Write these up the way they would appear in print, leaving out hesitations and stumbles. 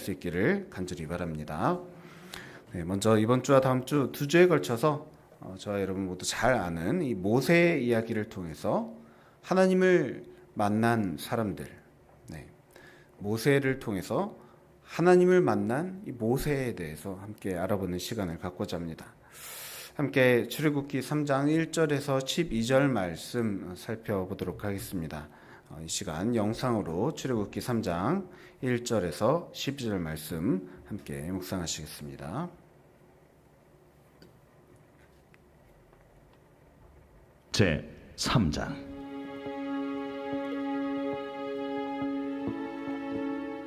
수 있기를 간절히 바랍니다. 네, 먼저 이번 주와 다음 주 두 주에 걸쳐서 저와 여러분 모두 잘 아는 이 모세 이야기를 통해서 하나님을 만난 사람들, 네, 모세를 통해서 하나님을 만난 이 모세에 대해서 함께 알아보는 시간을 갖고자 합니다. 함께 출애굽기 3장 1절에서 12절 말씀 살펴보도록 하겠습니다. 이 시간 영상으로 출애굽기 3장 1절에서 12절 말씀 함께 묵상하시겠습니다. 제 3장.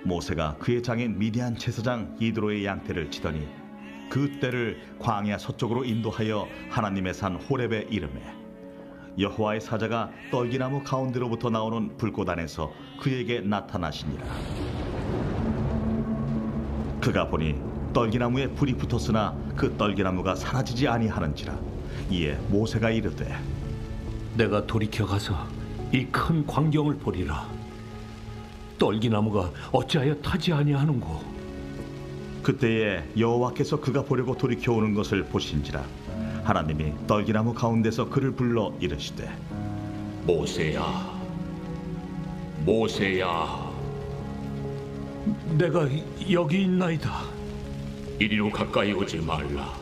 모세가 그의 장인 미디안 제사장 이드로의 양떼를 치더니 그 떼를 광야 서쪽으로 인도하여 하나님의 산 호렙에 이르매 여호와의 사자가 떨기나무 가운데로부터 나오는 불꽃 안에서 그에게 나타나시니라. 그가 보니 떨기나무에 불이 붙었으나 그 떨기나무가 사라지지 아니하는지라. 이에 모세가 이르되 내가 돌이켜 가서 이 큰 광경을 보리라. 떨기나무가 어찌하여 타지 아니하는고. 그때에 여호와께서 그가 보려고 돌이켜 오는 것을 보신지라. 하나님이 떨기나무 가운데서 그를 불러 이르시되 모세야, 모세야. 내가 여기 있나이다. 이리로 가까이 오지 말라.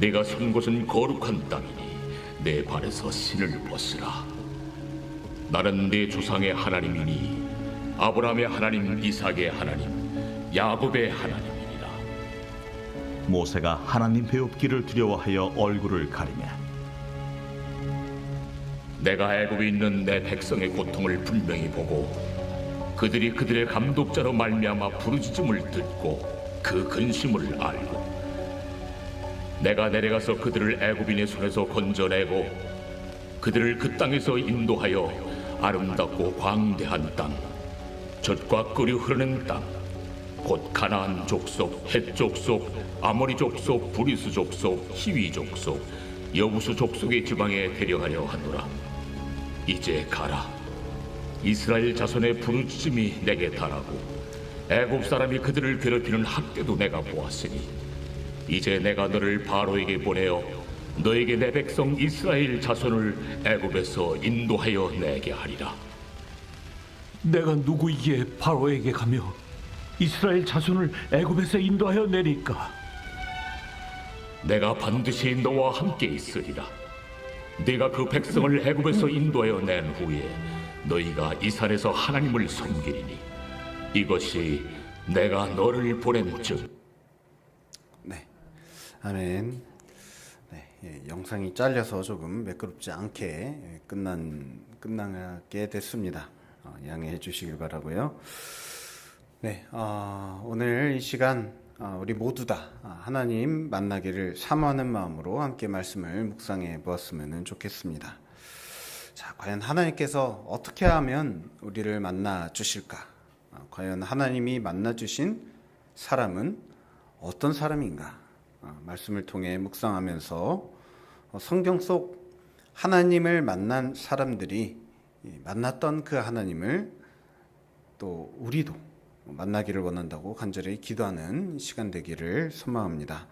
내가 선 곳은 거룩한 땅이니 내 발에서 신을 벗으라. 나는 네 조상의 하나님이니 아브라함의 하나님, 이삭의 하나님, 야곱의 하나님이니라. 모세가 하나님 배웁기를 두려워하여 얼굴을 가리매 내가 애굽에 있는 내 백성의 고통을 분명히 보고 그들이 그들의 감독자로 말미암아 부르짖음을 듣고 그 근심을 알고 내가 내려가서 그들을 애굽인의 손에서 건져내고 그들을 그 땅에서 인도하여 아름답고 광대한 땅, 젖과 꿀이 흐르는 땅, 곧 가나안 족속, 헷 족속, 아모리 족속, 브리스 족속, 히위 족속, 여부수 족속의 지방에 데려가려 하노라. 이제 가라. 이스라엘 자손의 부르짖음이 내게 달하고 애굽 사람이 그들을 괴롭히는 학대도 내가 보았으니 이제 내가 너를 바로에게 보내어 너에게 내 백성 이스라엘 자손을 애굽에서 인도하여 내게 하리라. 내가 누구이기에 바로에게 가며 이스라엘 자손을 애굽에서 인도하여 내릴까? 내가 반드시 너와 함께 있으리라. 네가 그 백성을 애굽에서 인도하여 낸 후에 너희가 이 산에서 하나님을 섬기리니 이것이 내가 너를 보낸 즉. 네, 아멘. 네, 영상이 잘려서 조금 매끄럽지 않게 끝나게 됐습니다. 양해해 주시길 바라고요. 네, 오늘 이 시간 우리 모두 다 하나님 만나기를 사모하는 마음으로 함께 말씀을 묵상해 보았으면 좋겠습니다. 자, 과연 하나님께서 어떻게 하면 우리를 만나 주실까? 과연 하나님이 만나 주신 사람은 어떤 사람인가? 말씀을 통해 묵상하면서 성경 속 하나님을 만난 사람들이 만났던 그 하나님을 또 우리도 만나기를 원한다고 간절히 기도하는 시간 되기를 소망합니다.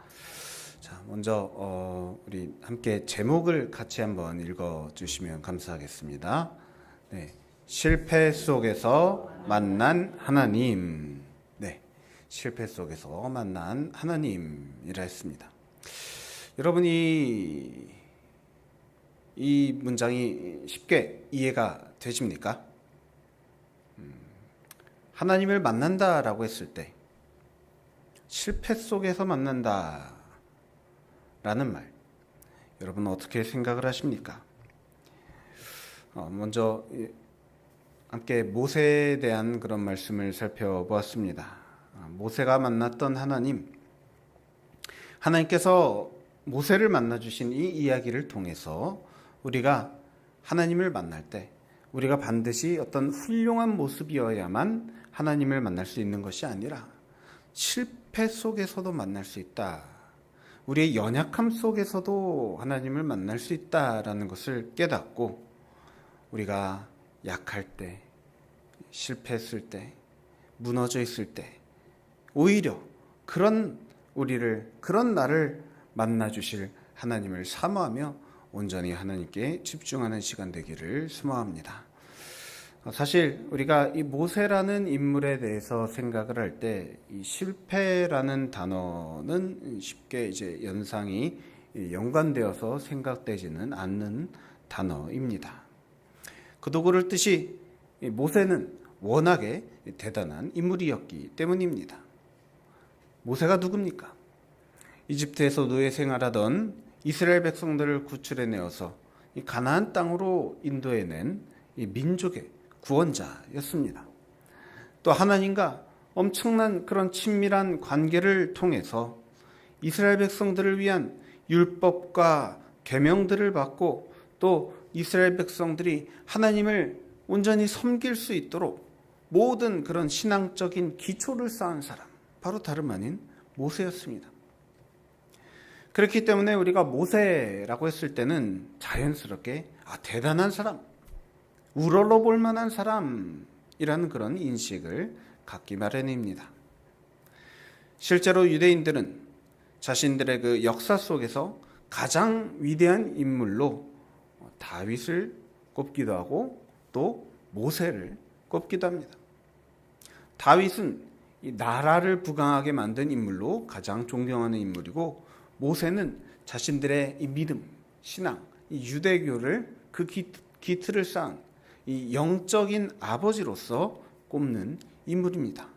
자, 먼저 우리 함께 제목을 같이 한번 읽어주시면 감사하겠습니다. 네, 실패 속에서 만난 하나님. 네, 실패 속에서 만난 하나님이라 했습니다. 여러분이 이 문장이 쉽게 이해가 되십니까? 하나님을 만난다라고 했을 때 실패 속에서 만난다라는 말, 여러분은 어떻게 생각을 하십니까? 먼저 함께 모세에 대한 그런 말씀을 살펴보았습니다. 모세가 만났던 하나님께서 모세를 만나주신 이 이야기를 통해서 우리가 하나님을 만날 때 우리가 반드시 어떤 훌륭한 모습이어야만 하나님을 만날 수 있는 것이 아니라 실패 속에서도 만날 수 있다. 우리의 연약함 속에서도 하나님을 만날 수 있다라는 것을 깨닫고 우리가 약할 때, 실패했을 때, 무너져 있을 때 오히려 그런 나를 만나 주실 하나님을 사모하며 온전히 하나님께 집중하는 시간 되기를 소망합니다. 사실 우리가 이 모세라는 인물에 대해서 생각을 할 때 이 실패라는 단어는 쉽게 이제 연상이 연관되어서 생각되지는 않는 단어입니다. 그도 그럴 듯이 모세는 워낙에 대단한 인물이었기 때문입니다. 모세가 누굽니까? 이집트에서 노예 생활하던 이스라엘 백성들을 구출해내어서 이 가나안 땅으로 인도해낸 이 민족의 구원자였습니다. 또 하나님과 엄청난 그런 친밀한 관계를 통해서 이스라엘 백성들을 위한 율법과 계명들을 받고 또 이스라엘 백성들이 하나님을 온전히 섬길 수 있도록 모든 그런 신앙적인 기초를 쌓은 사람, 바로 다름 아닌 모세였습니다. 그렇기 때문에 우리가 모세라고 했을 때는 자연스럽게 대단한 사람, 우러러 볼 만한 사람이라는 그런 인식을 갖기 마련입니다. 실제로 유대인들은 자신들의 그 역사 속에서 가장 위대한 인물로 다윗을 꼽기도 하고 또 모세를 꼽기도 합니다. 다윗은 이 나라를 부강하게 만든 인물로 가장 존경하는 인물이고, 모세는 자신들의 이 믿음, 신앙, 이 유대교를 그 기틀을 쌓은 이 영적인 아버지로서 꼽는 인물입니다.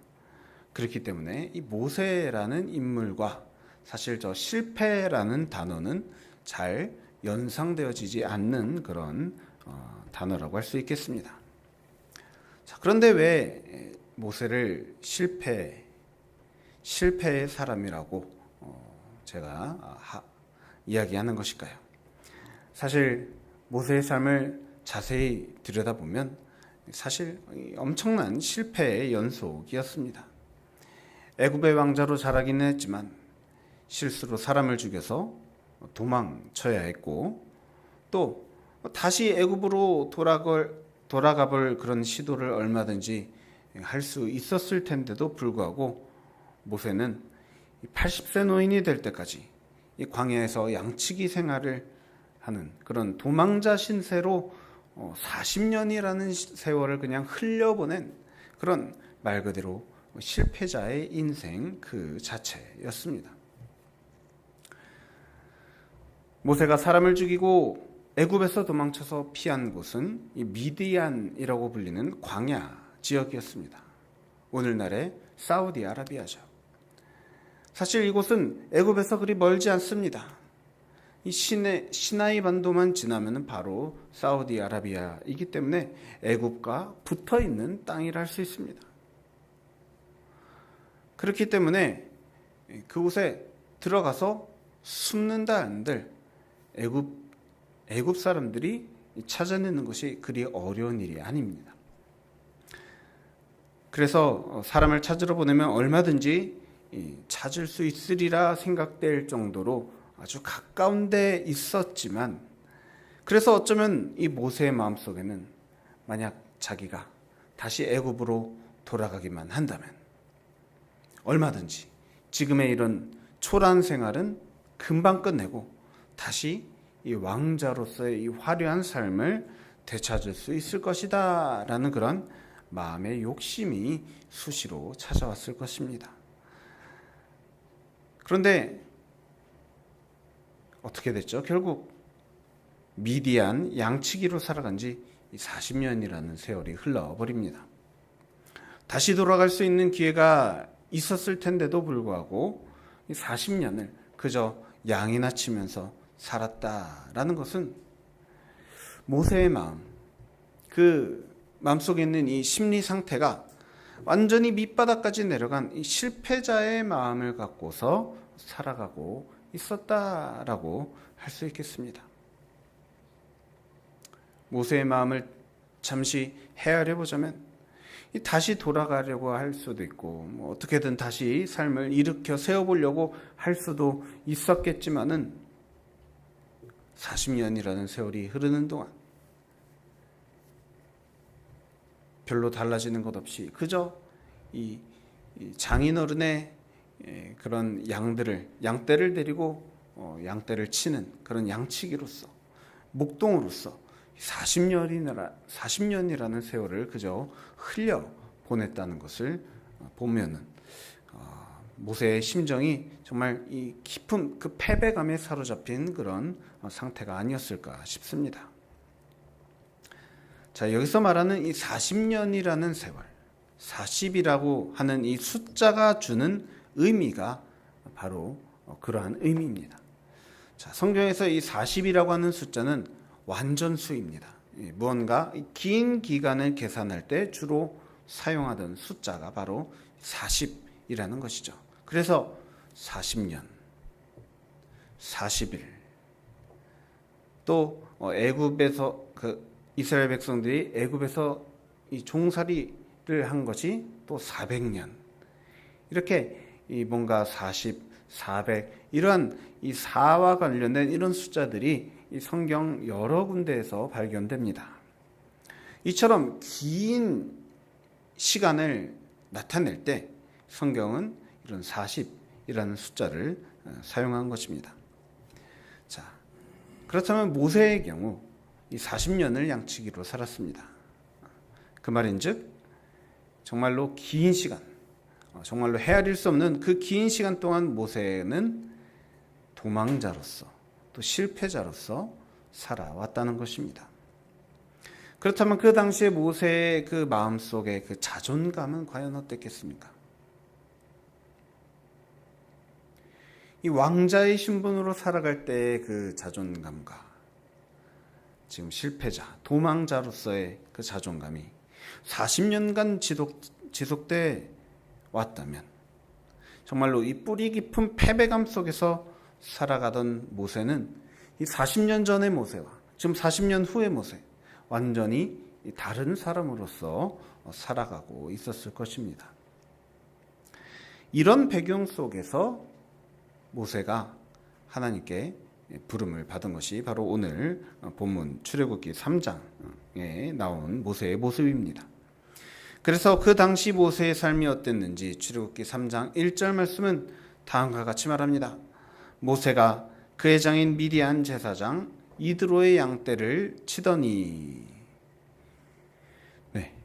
그렇기 때문에 이 모세라는 인물과 사실 저 실패라는 단어는 잘 연상되어지지 않는 그런 단어라고 할 수 있겠습니다. 자, 그런데 왜 모세를 실패의 사람이라고 제가 이야기하는 것일까요? 사실 모세의 삶을 자세히 들여다보면 사실 엄청난 실패의 연속이었습니다. 애굽의 왕자로 자라기는 했지만 실수로 사람을 죽여서 도망쳐야 했고, 또 다시 애굽으로 돌아가 볼 그런 시도를 얼마든지 할 수 있었을 텐데도 불구하고 모세는 80세 노인이 될 때까지 이 광야에서 양치기 생활을 하는 그런 도망자 신세로 40년이라는 세월을 그냥 흘려보낸 그런 말 그대로 실패자의 인생 그 자체였습니다. 모세가 사람을 죽이고 애굽에서 도망쳐서 피한 곳은 이 미디안이라고 불리는 광야 지역이었습니다. 오늘날의 사우디아라비아죠. 사실 이곳은 애굽에서 그리 멀지 않습니다. 이 시나이 반도만 지나면 바로 사우디아라비아이기 때문에 애굽과 붙어 있는 땅이라 할 수 있습니다. 그렇기 때문에 그곳에 들어가서 숨는다 한들 애굽 사람들이 찾아내는 것이 그리 어려운 일이 아닙니다. 그래서 사람을 찾으러 보내면 얼마든지 찾을 수 있으리라 생각될 정도로 아주 가까운 데 있었지만, 그래서 어쩌면 이 모세의 마음속에는 만약 자기가 다시 애굽으로 돌아가기만 한다면 얼마든지 지금의 이런 초라한 생활은 금방 끝내고 다시 이 왕자로서의 이 화려한 삶을 되찾을 수 있을 것이다 라는 그런 마음의 욕심이 수시로 찾아왔을 것입니다. 그런데 어떻게 됐죠? 결국 미디안 양치기로 살아간 지 40년이라는 세월이 흘러버립니다. 다시 돌아갈 수 있는 기회가 있었을 텐데도 불구하고 40년을 그저 양이나 치면서 살았다라는 것은 모세의 마음, 그 마음속에 있는 이 심리 상태가 완전히 밑바닥까지 내려간 이 실패자의 마음을 갖고서 살아가고 있었다라고 할 수 있겠습니다. 모세의 마음을 잠시 헤아려 보자면 다시 돌아가려고 할 수도 있고 어떻게든 다시 삶을 일으켜 세워보려고 할 수도 있었겠지만은 40년이라는 세월이 흐르는 동안 별로 달라지는 것 없이 그저 이 이 장인어른의 그런 양떼를 데리고 양떼를 치는 그런 양치기로서, 목동으로서 40년이라는 세월을 그저 흘려 보냈다는 것을 보면은 모세의 심정이 정말 이 깊은 그 패배감에 사로잡힌 그런 상태가 아니었을까 싶습니다. 자, 여기서 말하는 이 40년이라는 세월, 40이라고 하는 이 숫자가 주는 의미가 바로 그러한 의미입니다. 자, 성경에서 이 40이라고 하는 숫자는 완전수입니다. 무언가 긴 기간을 계산할 때 주로 사용하던 숫자가 바로 40이라는 것이죠. 그래서 40년, 40일, 또 애굽에서 이스라엘 백성들이 애굽에서 이 종살이를 한 것이 또 400년. 이렇게 이 뭔가 40, 400 이러한 이 4와 관련된 이런 숫자들이 이 성경 여러 군데에서 발견됩니다. 이처럼 긴 시간을 나타낼 때 성경은 이런 40이라는 숫자를 사용한 것입니다. 자, 그렇다면 모세의 경우 이 40년을 양치기로 살았습니다. 그 말인즉 정말로 긴 시간, 정말로 헤아릴 수 없는 그 긴 시간 동안 모세는 도망자로서 또 실패자로서 살아왔다는 것입니다. 그렇다면 그 당시에 모세의 그 마음속의 그 자존감은 과연 어땠겠습니까? 이 왕자의 신분으로 살아갈 때의 그 자존감과 지금 실패자, 도망자로서의 그 자존감이 40년간 지속돼 왔다면 정말로 이 뿌리 깊은 패배감 속에서 살아가던 모세는 이 40년 전의 모세와 지금 40년 후의 모세, 완전히 다른 사람으로서 살아가고 있었을 것입니다. 이런 배경 속에서 모세가 하나님께 부름을 받은 것이 바로 오늘 본문 출애굽기 3장에 나온 모세의 모습입니다. 그래서 그 당시 모세의 삶이 어땠는지 출애굽기 3장 1절 말씀은 다음과 같이 말합니다. 모세가 그의 장인 미디안 제사장 이드로의 양떼를 치더니, 네,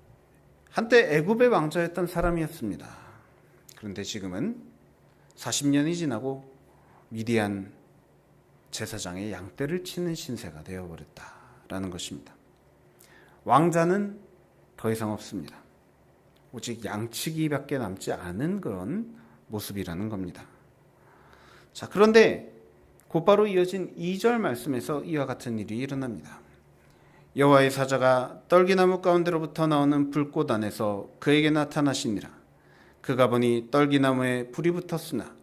한때 애굽의 왕자였던 사람이었습니다. 그런데 지금은 40년이 지나고 미디안 제사장의 양떼를 치는 신세가 되어버렸다라는 것입니다. 왕자는 더 이상 없습니다. 오직 양치기밖에 남지 않은 그런 모습이라는 겁니다. 자, 그런데 곧바로 이어진 2절 말씀에서 이와 같은 일이 일어납니다. 여호와의 사자가 떨기나무 가운데로부터 나오는 불꽃 안에서 그에게 나타나시니라. 그가 보니 떨기나무에 불이 붙었으나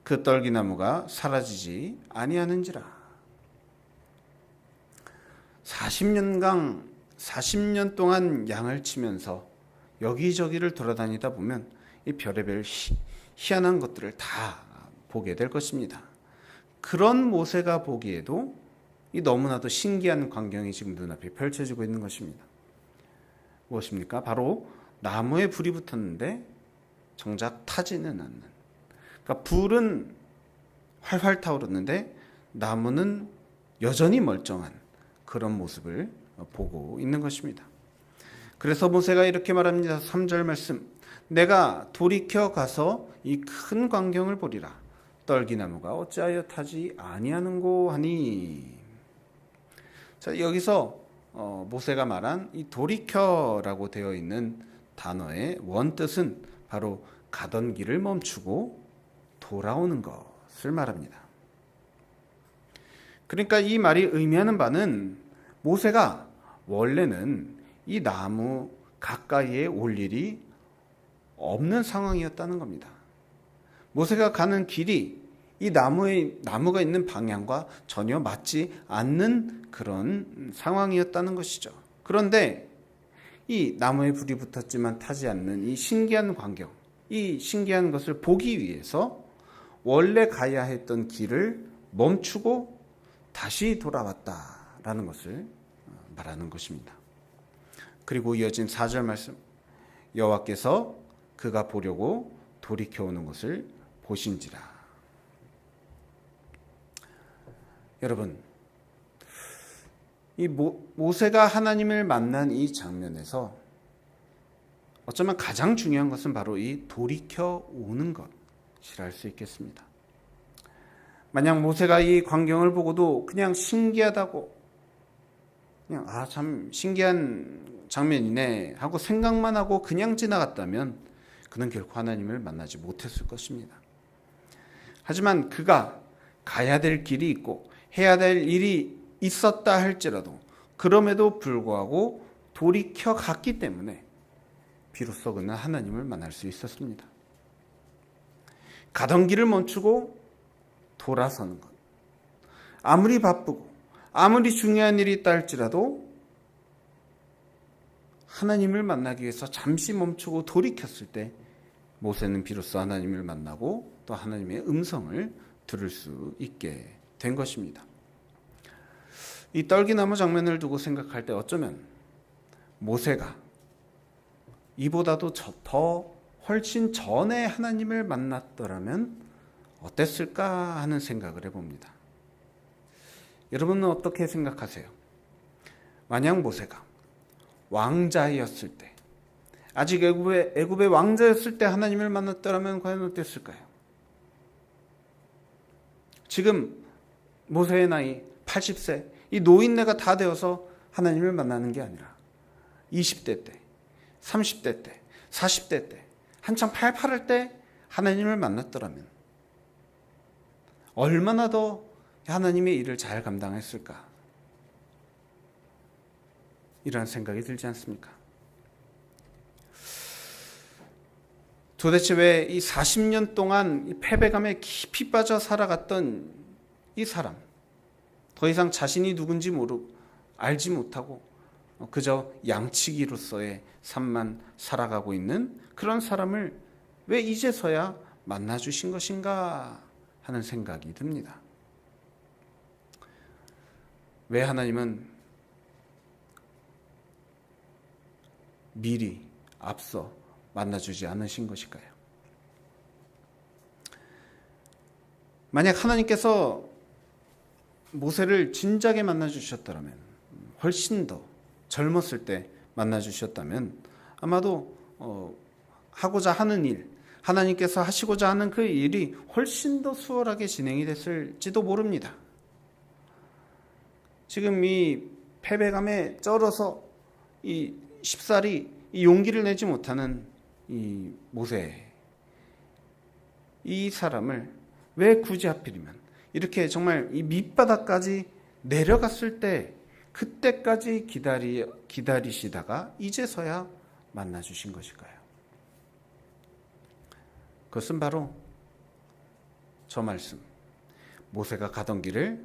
그 떨기나무가 사라지지 아니하는지라. 40년 동안 양을 치면서 여기저기를 돌아다니다 보면 이 별의별 희한한 것들을 다 보게 될 것입니다. 그런 모세가 보기에도 이 너무나도 신기한 광경이 지금 눈앞에 펼쳐지고 있는 것입니다. 무엇입니까? 바로 나무에 불이 붙었는데 정작 타지는 않는, 그러니까 불은 활활 타오르는데 나무는 여전히 멀쩡한 그런 모습을 보고 있는 것입니다. 그래서 모세가 이렇게 말합니다. 3절 말씀, 내가 돌이켜 가서 이 큰 광경을 보리라. 떨기나무가 어찌하여 타지 아니하는고 하니. 자, 여기서 모세가 말한 이 돌이켜라고 되어 있는 단어의 원뜻은 바로 가던 길을 멈추고 돌아오는 것을 말합니다. 그러니까 이 말이 의미하는 바는 모세가 원래는 이 나무 가까이에 올 일이 없는 상황이었다는 겁니다. 모세가 가는 길이 이 나무가 있는 방향과 전혀 맞지 않는 그런 상황이었다는 것이죠. 그런데 이 나무에 불이 붙었지만 타지 않는 이 신기한 광경, 이 신기한 것을 보기 위해서 원래 가야 했던 길을 멈추고 다시 돌아왔다라는 것을 말하는 것입니다. 그리고 이어진 4절 말씀, 여호와께서 그가 보려고 돌이켜오는 것을 보신지라. 여러분, 이 모세가 하나님을 만난 이 장면에서 어쩌면 가장 중요한 것은 바로 이 돌이켜오는 것이라 할 수 있겠습니다. 만약 모세가 이 광경을 보고도 그냥 신기하다고, 그냥 참 신기한 장면이네 하고 생각만 하고 그냥 지나갔다면 그는 결코 하나님을 만나지 못했을 것입니다. 하지만 그가 가야 될 길이 있고 해야 될 일이 있었다 할지라도 그럼에도 불구하고 돌이켜 갔기 때문에 비로소 그는 하나님을 만날 수 있었습니다. 가던 길을 멈추고 돌아서는 것, 아무리 바쁘고 아무리 중요한 일이 있다 할지라도 하나님을 만나기 위해서 잠시 멈추고 돌이켰을 때 모세는 비로소 하나님을 만나고 또 하나님의 음성을 들을 수 있게 된 것입니다. 이 떨기나무 장면을 두고 생각할 때 어쩌면 모세가 이보다도 더 훨씬 전에 하나님을 만났더라면 어땠을까 하는 생각을 해봅니다. 여러분은 어떻게 생각하세요? 만약 모세가 왕자였을 때, 아직 애굽의 왕자였을 때 하나님을 만났더라면 과연 어땠을까요? 지금 모세의 나이 80세, 이 노인네가 다 되어서 하나님을 만나는 게 아니라 20대 때, 30대 때, 40대 때, 한창 팔팔할 때 하나님을 만났더라면 얼마나 더 하나님의 일을 잘 감당했을까? 이런 생각이 들지 않습니까? 도대체 왜 이 40년 동안 이 패배감에 깊이 빠져 살아갔던 이 사람, 더 이상 자신이 누군지 알지 못하고 그저 양치기로서의 삶만 살아가고 있는 그런 사람을 왜 이제서야 만나주신 것인가 하는 생각이 듭니다. 왜 하나님은 미리 앞서 만나주지 않으신 것일까요? 만약 하나님께서 모세를 진작에 만나주셨다면, 훨씬 더 젊었을 때 만나주셨다면 아마도 하고자 하는 일, 하나님께서 하시고자 하는 그 일이 훨씬 더 수월하게 진행이 됐을지도 모릅니다. 지금 이 패배감에 쩔어서 이 쉽사리 이 용기를 내지 못하는 이 모세, 이 사람을 왜 굳이 하필이면 이렇게 정말 이 밑바닥까지 내려갔을 때 그때까지 기다리시다가 이제서야 만나주신 것일까요? 그것은 바로 저 말씀, 모세가 가던 길을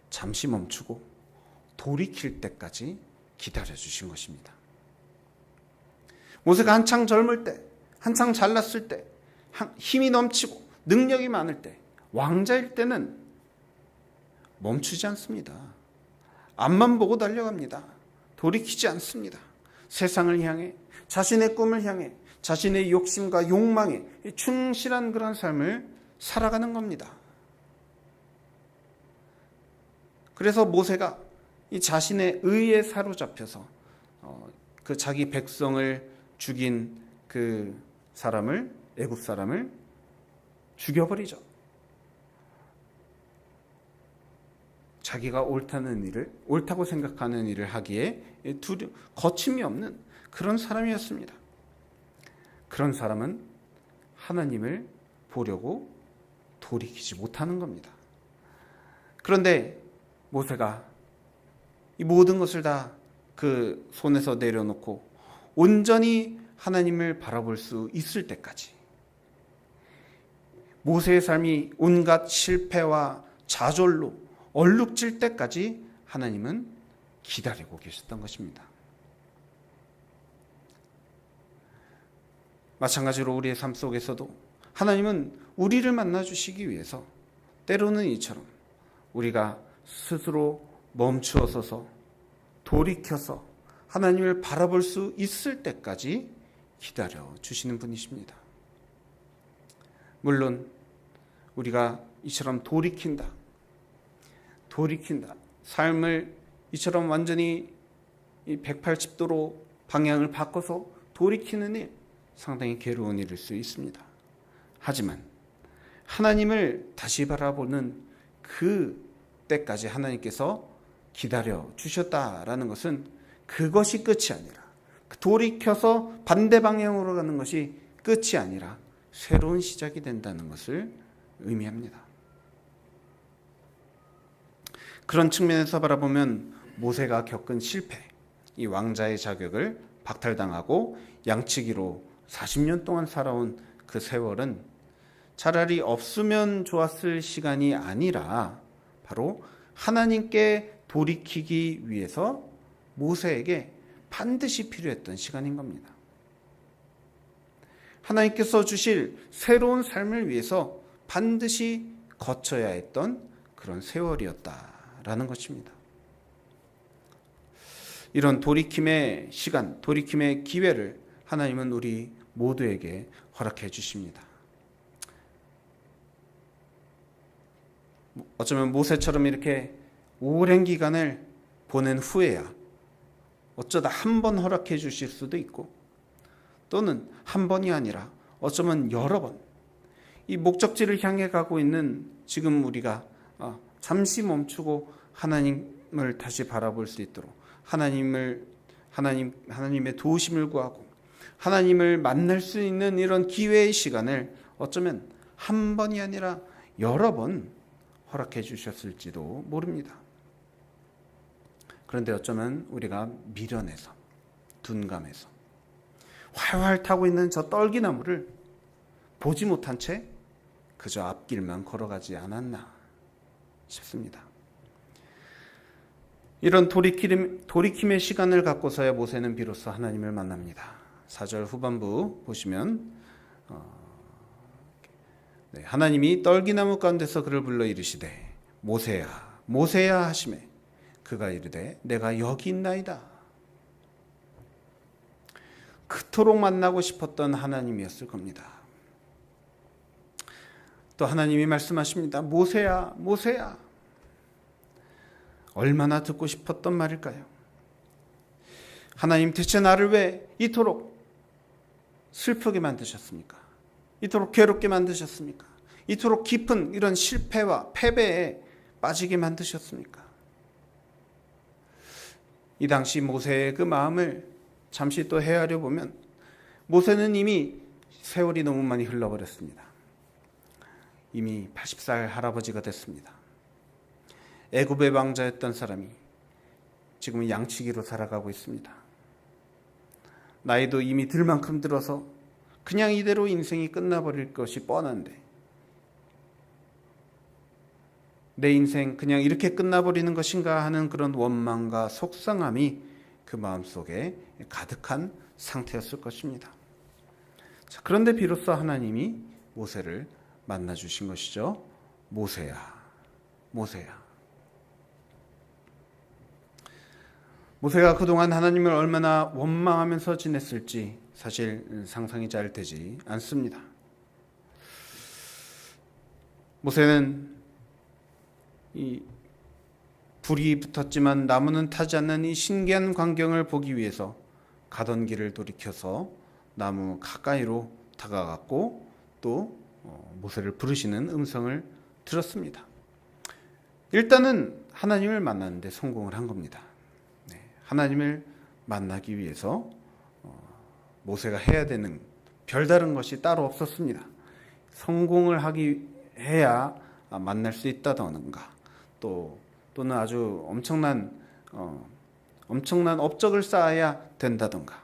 잠시 멈추고 돌이킬 때까지 기다려주신 것입니다. 모세가 한창 젊을 때, 한창 잘났을 때, 힘이 넘치고 능력이 많을 때, 왕자일 때는 멈추지 않습니다. 앞만 보고 달려갑니다. 돌이키지 않습니다. 세상을 향해, 자신의 꿈을 향해, 자신의 욕심과 욕망에 충실한 그런 삶을 살아가는 겁니다. 그래서 모세가 이 자신의 의에 사로잡혀서 그 자기 백성을 죽인 그 사람을, 애굽 사람을 죽여버리죠. 자기가 옳다고 생각하는 일을 하기에 거침이 없는 그런 사람이었습니다. 그런 사람은 하나님을 보려고 돌이키지 못하는 겁니다. 그런데 모세가 이 모든 것을 다 그 손에서 내려놓고 온전히 하나님을 바라볼 수 있을 때까지, 모세의 삶이 온갖 실패와 좌절로 얼룩질 때까지 하나님은 기다리고 계셨던 것입니다. 마찬가지로 우리의 삶 속에서도 하나님은 우리를 만나주시기 위해서 때로는 이처럼 우리가 스스로 멈추어 서서 돌이켜서 하나님을 바라볼 수 있을 때까지 기다려 주시는 분이십니다. 물론 우리가 이처럼 돌이킨다. 삶을 이처럼 완전히 180도로 방향을 바꿔서 돌이키는 일, 상당히 괴로운 일일 수 있습니다. 하지만 하나님을 다시 바라보는 그 때까지 하나님께서 기다려 주셨다라는 것은 그것이 끝이 아니라, 돌이켜서 반대 방향으로 가는 것이 끝이 아니라 새로운 시작이 된다는 것을 의미합니다. 그런 측면에서 바라보면 모세가 겪은 실패, 이 왕자의 자격을 박탈당하고 양치기로 40년 동안 살아온 그 세월은 차라리 없으면 좋았을 시간이 아니라 바로 하나님께 돌이키기 위해서 모세에게 반드시 필요했던 시간인 겁니다. 하나님께서 주실 새로운 삶을 위해서 반드시 거쳐야 했던 그런 세월이었다라는 것입니다. 이런 돌이킴의 시간, 돌이킴의 기회를 하나님은 우리 모두에게 허락해 주십니다. 어쩌면 모세처럼 이렇게 오랜 기간을 보낸 후에야 어쩌다 한 번 허락해 주실 수도 있고, 또는 한 번이 아니라 어쩌면 여러 번, 이 목적지를 향해 가고 있는 지금 우리가 잠시 멈추고 하나님을 다시 바라볼 수 있도록 하나님의 도우심을 구하고 하나님을 만날 수 있는 이런 기회의 시간을 어쩌면 한 번이 아니라 여러 번 허락해 주셨을지도 모릅니다. 그런데 어쩌면 우리가 미련해서, 둔감해서 활활 타고 있는 저 떨기나무를 보지 못한 채 그저 앞길만 걸어가지 않았나 싶습니다. 이런 돌이킴의 시간을 갖고서야 모세는 비로소 하나님을 만납니다. 4절 후반부 보시면 하나님이 떨기나무 가운데서 그를 불러 이르시되 모세야 모세야 하시매 그가 이르되 내가 여기 있나이다. 그토록 만나고 싶었던 하나님이었을 겁니다. 또 하나님이 말씀하십니다. 모세야 모세야. 얼마나 듣고 싶었던 말일까요? 하나님, 대체 나를 왜 이토록 슬프게 만드셨습니까? 이토록 괴롭게 만드셨습니까? 이토록 깊은 이런 실패와 패배에 빠지게 만드셨습니까? 이 당시 모세의 그 마음을 잠시 또 헤아려 보면 모세는 이미 세월이 너무 많이 흘러버렸습니다. 이미 80살 할아버지가 됐습니다. 애굽의 왕자였던 사람이 지금은 양치기로 살아가고 있습니다. 나이도 이미 들 만큼 들어서 그냥 이대로 인생이 끝나버릴 것이 뻔한데, 내 인생 그냥 이렇게 끝나버리는 것인가 하는 그런 원망과 속상함이 그 마음속에 가득한 상태였을 것입니다. 자, 그런데 비로소 하나님이 모세를 만나주신 것이죠. 모세야, 모세야. 모세가 그동안 하나님을 얼마나 원망하면서 지냈을지 사실 상상이 잘 되지 않습니다. 모세는 이 불이 붙었지만 나무는 타지 않는 이 신기한 광경을 보기 위해서 가던 길을 돌이켜서 나무 가까이로 다가갔고 또 모세를 부르시는 음성을 들었습니다. 일단은 하나님을 만나는데 성공을 한 겁니다. 하나님을 만나기 위해서 모세가 해야 되는 별다른 것이 따로 없었습니다. 성공을 해야 만날 수 있다던가, 또는 아주 엄청난 업적을 쌓아야 된다던가,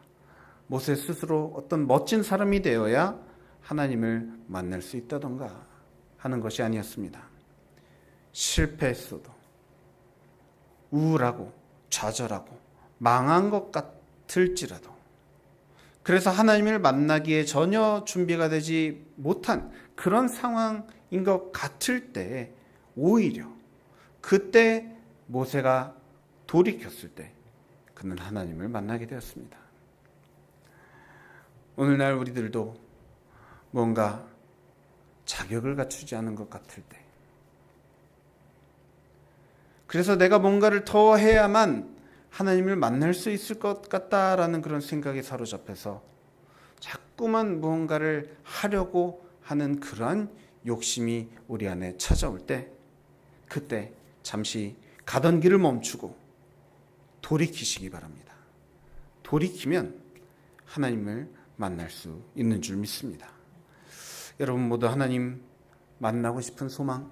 모세 스스로 어떤 멋진 사람이 되어야 하나님을 만날 수 있다던가 하는 것이 아니었습니다. 실패했어도 우울하고 좌절하고 망한 것 같을지라도, 그래서 하나님을 만나기에 전혀 준비가 되지 못한 그런 상황인 것 같을 때, 오히려 그때 모세가 돌이켰을 때 그는 하나님을 만나게 되었습니다. 오늘날 우리들도 뭔가 자격을 갖추지 않은 것 같을 때, 그래서 내가 뭔가를 더 해야만 하나님을 만날 수 있을 것 같다라는 그런 생각에 사로잡혀서 자꾸만 무언가를 하려고 하는 그러한 욕심이 우리 안에 찾아올 때, 그때 잠시 가던 길을 멈추고 돌이키시기 바랍니다. 돌이키면 하나님을 만날 수 있는 줄 믿습니다. 여러분 모두 하나님 만나고 싶은 소망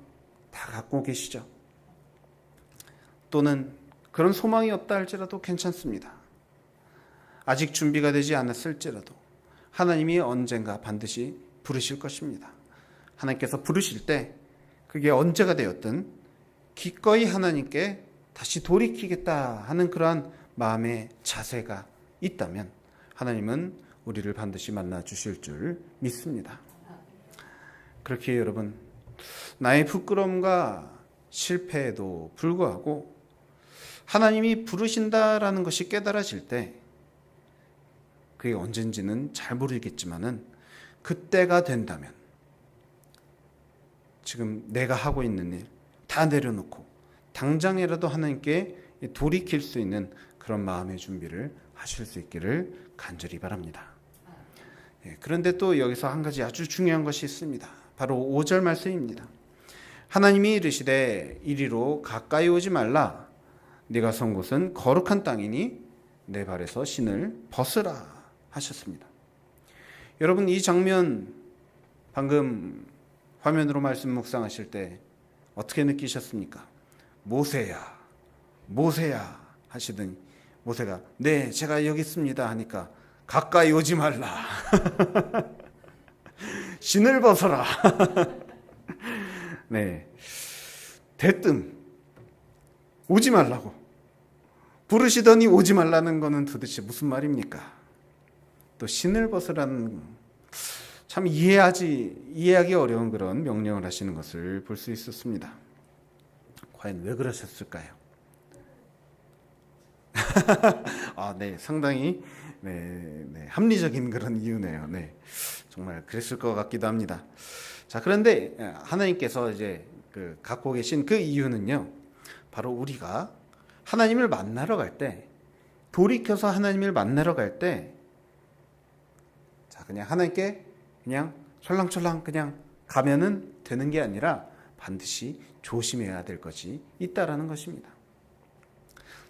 다 갖고 계시죠? 또는 그런 소망이 없다 할지라도 괜찮습니다. 아직 준비가 되지 않았을지라도 하나님이 언젠가 반드시 부르실 것입니다. 하나님께서 부르실 때 그게 언제가 되었든 기꺼이 하나님께 다시 돌이키겠다 하는 그러한 마음의 자세가 있다면 하나님은 우리를 반드시 만나 주실 줄 믿습니다. 그렇게 여러분, 나의 부끄러움과 실패에도 불구하고 하나님이 부르신다라는 것이 깨달아질 때, 그게 언젠지는 잘 모르겠지만은 그때가 된다면 지금 내가 하고 있는 일 다 내려놓고 당장이라도 하나님께 돌이킬 수 있는 그런 마음의 준비를 하실 수 있기를 간절히 바랍니다. 그런데 또 여기서 한 가지 아주 중요한 것이 있습니다. 바로 5절 말씀입니다. 하나님이 이르시되 이리로 가까이 오지 말라. 네가 선 곳은 거룩한 땅이니 내 발에서 신을 벗으라 하셨습니다. 여러분, 이 장면 방금 화면으로 말씀 묵상하실 때 어떻게 느끼셨습니까? 모세야, 모세야 하시더니 모세가 네, 제가 여기 있습니다 하니까 가까이 오지 말라. 신을 벗어라. 네, 대뜸 오지 말라고 부르시더니 오지 말라는 거는 도대체 무슨 말입니까? 또 신을 벗으라는, 참 이해하기 어려운 그런 명령을 하시는 것을 볼 수 있었습니다. 과연 왜 그러셨을까요? 네, 상당히 합리적인 그런 이유네요. 네, 정말 그랬을 것 같기도 합니다. 자, 그런데 하나님께서 이제 갖고 계신 그 이유는요, 바로 우리가 하나님을 만나러 갈 때, 돌이켜서 하나님을 만나러 갈 때, 자, 그냥 하나님께 그냥 철랑철랑 그냥 가면은 되는 게 아니라 반드시 조심해야 될 것이 있다라는 것입니다.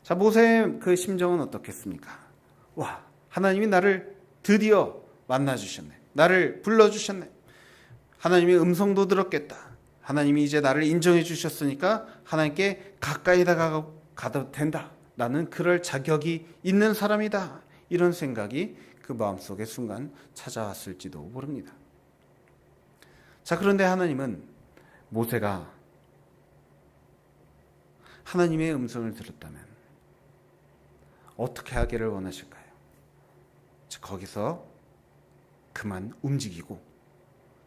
자, 모세의 그 심정은 어떻겠습니까? 와, 하나님이 나를 드디어 만나주셨네. 나를 불러주셨네. 하나님의 음성도 들었겠다. 하나님이 이제 나를 인정해 주셨으니까 하나님께 가까이 가도 된다. 나는 그럴 자격이 있는 사람이다. 이런 생각이 그 마음속에 순간 찾아왔을지도 모릅니다. 자, 그런데 하나님은 모세가 하나님의 음성을 들었다면 어떻게 하기를 원하실까요? 자, 거기서 그만 움직이고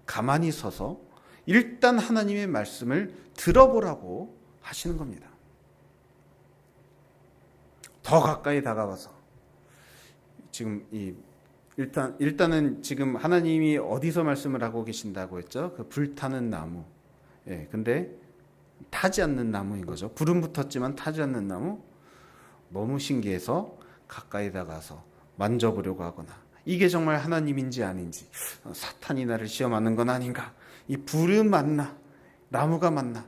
가만히 서서 일단 하나님의 말씀을 들어보라고 하시는 겁니다. 더 가까이 다가와서 지금 일단은 지금 하나님이 어디서 말씀을 하고 계신다고 했죠? 그 불타는 나무. 근데 타지 않는 나무인 거죠. 불은 붙었지만 타지 않는 나무. 너무 신기해서 가까이 다가서 만져보려고 하거나, 이게 정말 하나님인지 아닌지, 사탄이 나를 시험하는 건 아닌가, 이 불은 맞나, 나무가 맞나,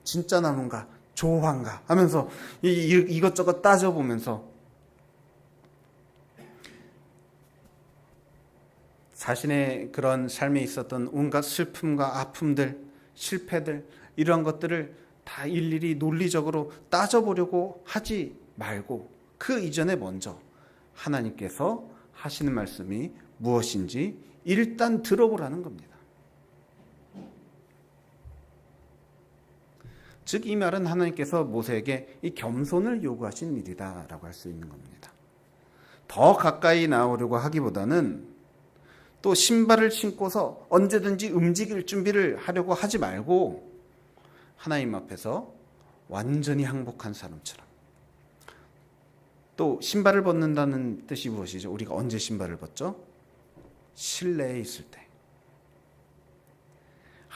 진짜 나무인가, 조화인가 하면서 이것저것 따져보면서 자신의 그런 삶에 있었던 온갖 슬픔과 아픔들, 실패들, 이런 것들을 다 일일이 논리적으로 따져보려고 하지 말고 그 이전에 먼저 하나님께서 하시는 말씀이 무엇인지 일단 들어보라는 겁니다. 즉, 이 말은 하나님께서 모세에게 이 겸손을 요구하신 일이다라고 할 수 있는 겁니다. 더 가까이 나오려고 하기보다는 또 신발을 신고서 언제든지 움직일 준비를 하려고 하지 말고 하나님 앞에서 완전히 항복한 사람처럼. 또 신발을 벗는다는 뜻이 무엇이죠? 우리가 언제 신발을 벗죠? 실내에 있을 때.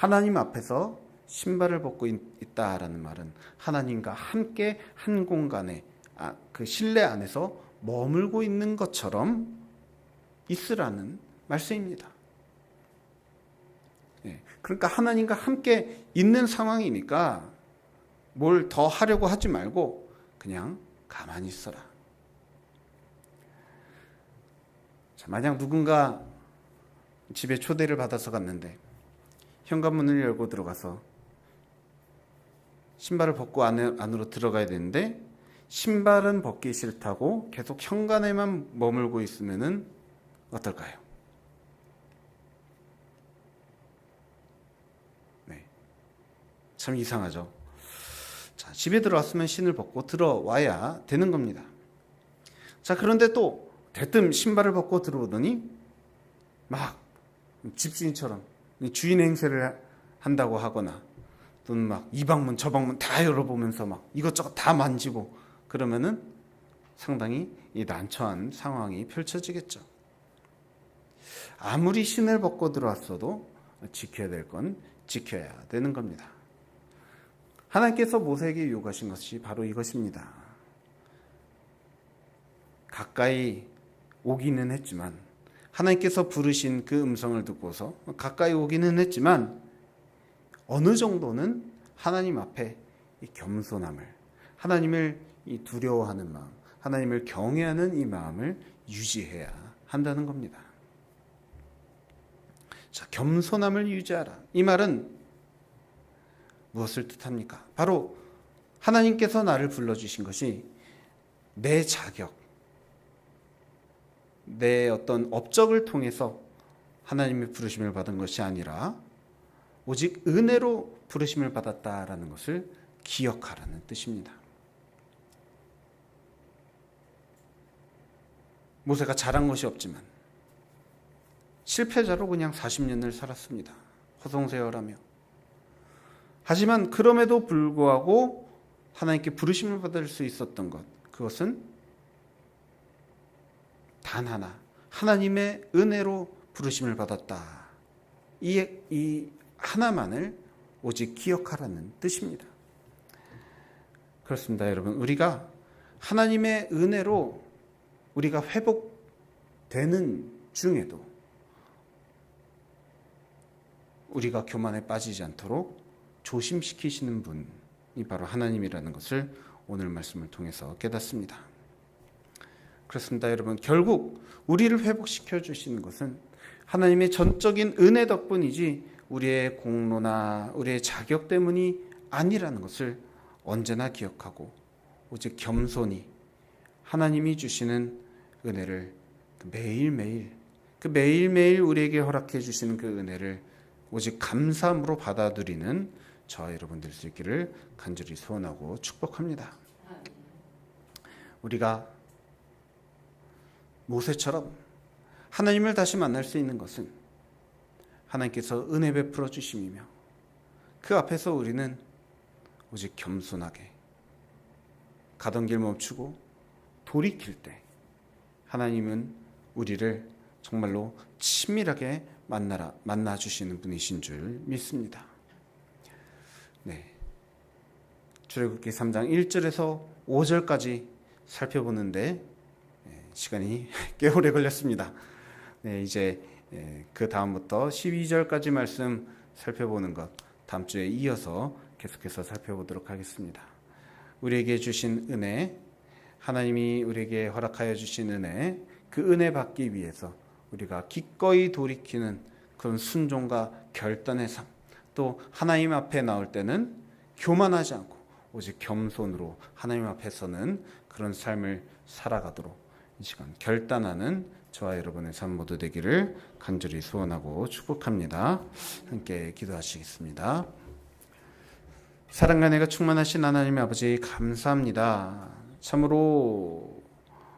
하나님 앞에서 신발을 벗고 있다라는 말은 하나님과 함께 한 공간에 그 실내 안에서 머물고 있는 것처럼 있으라는 말씀입니다. 그러니까 하나님과 함께 있는 상황이니까 뭘 더 하려고 하지 말고 그냥 가만히 있어라. 자, 만약 누군가 집에 초대를 받아서 갔는데 현관문을 열고 들어가서 신발을 벗고 안으로 들어가야 되는데 신발은 벗기 싫다고 계속 현관에만 머물고 있으면은 어떨까요? 네, 참 이상하죠. 자, 집에 들어왔으면 신을 벗고 들어와야 되는 겁니다. 자, 그런데 또 대뜸 신발을 벗고 들어오더니 막 집주인처럼 주인 행세를 한다고 하거나 또는 막 이 방문 저 방문 다 열어보면서 막 이것저것 다 만지고 그러면은 상당히 이 난처한 상황이 펼쳐지겠죠. 아무리 신을 벗고 들어왔어도 지켜야 될 건 지켜야 되는 겁니다. 하나님께서 모세에게 요구하신 것이 바로 이것입니다. 가까이 오기는 했지만 하나님께서 부르신 그 음성을 듣고서 가까이 오기는 했지만 어느 정도는 하나님 앞에 이 겸손함을, 하나님을 이 두려워하는 마음, 하나님을 경외하는 이 마음을 유지해야 한다는 겁니다. 자, 겸손함을 유지하라. 이 말은 무엇을 뜻합니까? 바로 하나님께서 나를 불러주신 것이 내 자격, 내 어떤 업적을 통해서 하나님의 부르심을 받은 것이 아니라 오직 은혜로 부르심을 받았다라는 것을 기억하라는 뜻입니다. 모세가 잘한 것이 없지만 실패자로 그냥 40년을 살았습니다. 허송세월하며. 하지만 그럼에도 불구하고 하나님께 부르심을 받을 수 있었던 것, 그것은 단 하나, 하나님의 은혜로 부르심을 받았다. 이 하나만을 오직 기억하라는 뜻입니다. 그렇습니다, 여러분. 우리가 하나님의 은혜로 우리가 회복되는 중에도 우리가 교만에 빠지지 않도록 조심시키시는 분이 바로 하나님이라는 것을 오늘 말씀을 통해서 깨닫습니다. 그렇습니다, 여러분. 결국 우리를 회복시켜 주시는 것은 하나님의 전적인 은혜 덕분이지 우리의 공로나 우리의 자격 때문이 아니라는 것을 언제나 기억하고 오직 겸손히 하나님이 주시는 은혜를 매일매일 우리에게 허락해 주시는 그 은혜를 오직 감사함으로 받아들이는 저와 여러분들 수 있기를 간절히 소원하고 축복합니다. 우리가 모세처럼 하나님을 다시 만날 수 있는 것은 하나님께서 은혜 베풀어 주심이며 그 앞에서 우리는 오직 겸손하게 가던 길 멈추고 돌이킬 때 하나님은 우리를 정말로 친밀하게 만나 주시는 분이신 줄 믿습니다. 네. 출애굽기 3장 1절에서 5절까지 살펴보는데 시간이 꽤 오래 걸렸습니다. 네, 이제 그 다음부터 12절까지 말씀 살펴보는 것 다음 주에 이어서 계속해서 살펴보도록 하겠습니다. 우리에게 주신 은혜, 하나님이 우리에게 허락하여 주신 은혜, 그 은혜 받기 위해서 우리가 기꺼이 돌이키는 그런 순종과 결단의 삶, 또 하나님 앞에 나올 때는 교만하지 않고 오직 겸손으로 하나님 앞에 서는 그런 삶을 살아가도록 이 시간 결단하는 저와 여러분의 삶 모두 되기를 간절히 소원하고 축복합니다. 함께 기도하시겠습니다. 사랑과 은혜가 충만하신 하나님의 아버지 감사합니다. 참으로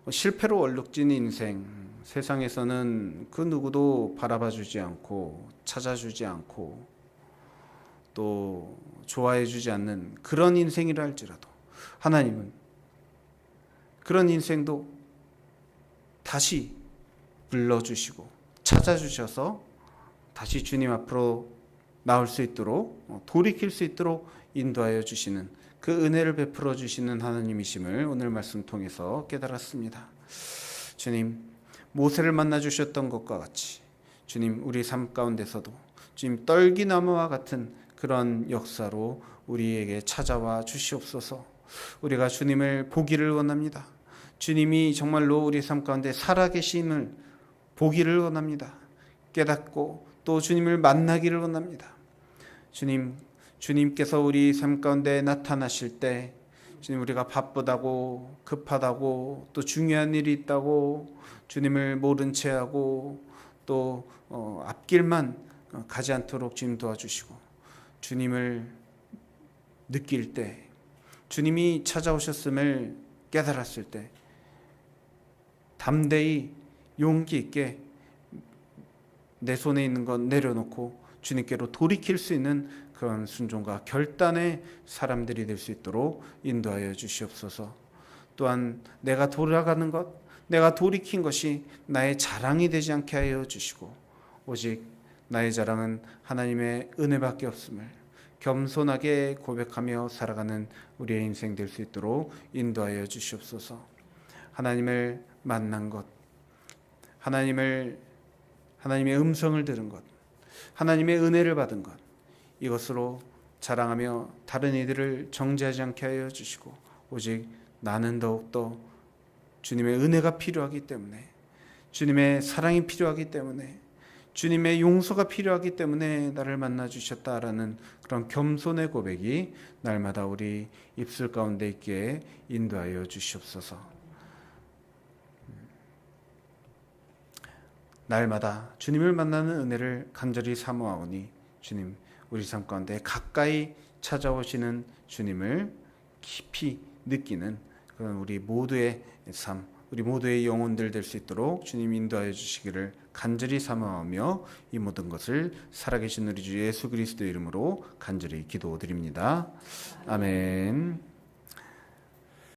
실패로 얼룩진 인생, 세상에서는 그 누구도 바라봐 주지 않고 찾아주지 않고 또 좋아해 주지 않는 그런 인생이라 할지라도 하나님은 그런 인생도 다시 불러주시고 찾아주셔서 다시 주님 앞으로 나올 수 있도록 돌이킬 수 있도록 인도하여 주시는 그 은혜를 베풀어 주시는 하나님이심을 오늘 말씀 통해서 깨달았습니다. 주님, 모세를 만나 주셨던 것과 같이 주님, 우리 삶 가운데서도 주님 떨기나무와 같은 그런 역사로 우리에게 찾아와 주시옵소서. 우리가 주님을 보기를 원합니다. 주님이 정말로 우리 삶 가운데 살아계심을 보기를 원합니다. 깨닫고 또 주님을 만나기를 원합니다. 주님께서 우리 삶 가운데 나타나실 때 주님, 우리가 바쁘다고 급하다고 또 중요한 일이 있다고 주님을 모른 채 하고 또 앞길만 가지 않도록 주님 도와주시고, 주님을 느낄 때, 주님이 찾아오셨음을 깨달았을 때 담대히 용기 있게 내 손에 있는 건 내려놓고 주님께로 돌이킬 수 있는 그런 순종과 결단의 사람들이 될 수 있도록 인도하여 주시옵소서. 또한 내가 돌아가는 것, 내가 돌이킨 것이 나의 자랑이 되지 않게 하여 주시고, 오직 나의 자랑은 하나님의 은혜밖에 없음을 겸손하게 고백하며 살아가는 우리의 인생 될 수 있도록 인도하여 주시옵소서. 하나님을 만난 것, 하나님의 음성을 들은 것, 하나님의 은혜를 받은 것, 이것으로 자랑하며 다른 이들을 정죄하지 않게 하여 주시고, 오직 나는 더욱더 주님의 은혜가 필요하기 때문에, 주님의 사랑이 필요하기 때문에, 주님의 용서가 필요하기 때문에 나를 만나 주셨다라는 그런 겸손의 고백이 날마다 우리 입술 가운데 있기에 인도하여 주시옵소서. 날마다 주님을 만나는 은혜를 간절히 사모하오니 주님, 우리 삶 가운데 가까이 찾아오시는 주님을 깊이 느끼는 그런 우리 모두의 삶, 우리 모두의 영혼들 될 수 있도록 주님 인도하여 주시기를 간절히 사모하며 이 모든 것을 살아계신 우리 주 예수 그리스도의 이름으로 간절히 기도드립니다. 아멘.